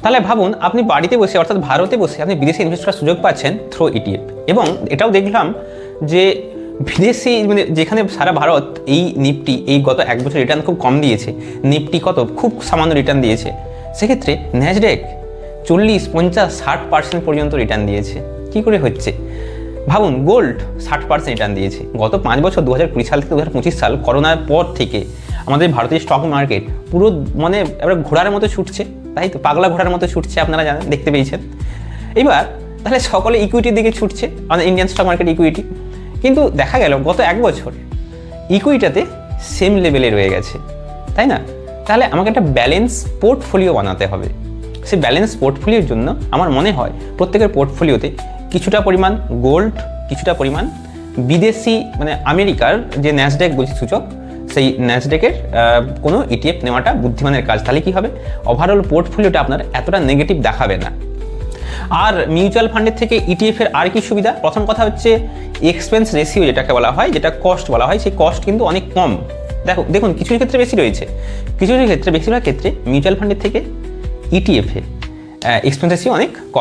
তাহলে ভাবুন, আপনি বাড়িতে বসে অর্থাৎ ভারতে বসে আপনি বিদেশে ইনভেস্ট করার সুযোগ পাচ্ছেন থ্রু ইটিএফ। এবং এটাও দেখলাম যে বিদেশি মানে যেখানে সারা ভারত এই নিফটি এই গত 1 বছর রিটার্ন খুব কম দিয়েছে, নিফটি কত খুব সামান্য রিটার্ন দিয়েছে, সেক্ষেত্রে ন্যাসডেক 40, 50, 60% পর্যন্ত রিটার্ন দিয়েছে। কি করে হচ্ছে ভাবুন। গোল্ড 60% রিটার্ন দিয়েছে গত 5 বছর, 2020 সাল থেকে 2025 সাল, করোনার পর থেকে আমাদের ভারতীয় স্টক মার্কেট পুরো মানে এবার ঘোড়ার মতো ছুটছে, তাই তো, পাগলা ঘোড়ার মতো ছুটছে, আপনারা জানেন, দেখতে পেয়েছেন। এবার তাহলে সকলে ইকুইটির দিকে ছুটছে, আমাদের ইন্ডিয়ান স্টক মার্কেট ইকুইটি, কিন্তু দেখা গেল গত 1 বছর ইকুইটাতে সেম লেভেলে রয়ে গেছে, তাই না? তাহলে আমাকে একটা ব্যালেন্স পোর্টফোলিও বানাতে হবে। সেই ব্যালেন্স পোর্টফোলিওর জন্য আমার মনে হয় প্রত্যেকের পোর্টফোলিওতে কিছুটা পরিমাণ গোল্ড, কিছুটা পরিমাণ বিদেশি মানে আমেরিকার যে ন্যাসডেক বলছি সূচক, সেই ন্যাসডেকের কোনো ইটিএফ নেওয়াটা বুদ্ধিমানের কাজ। তাহলে কি হবে, ওভারঅল পোর্টফোলিওটা আপনার এতটা নেগেটিভ দেখাবে না। আর মিউচুয়াল ফান্ডের থেকে ইটিএফের আর কি সুবিধা? প্রথম কথা হচ্ছে এক্সপেন্স রেশিও যেটাকে বলা হয়, যেটা কস্ট বলা হয়, সেই কস্ট কিন্তু অনেক কম। দেখুন কিছু ক্ষেত্রে বেশি রয়েছে, কিছু ক্ষেত্রে, বেশিরভাগ ক্ষেত্রে মিউচুয়াল ফান্ডের থেকে ইটিএফে এক্সপেন্স রেশিও অনেক কম।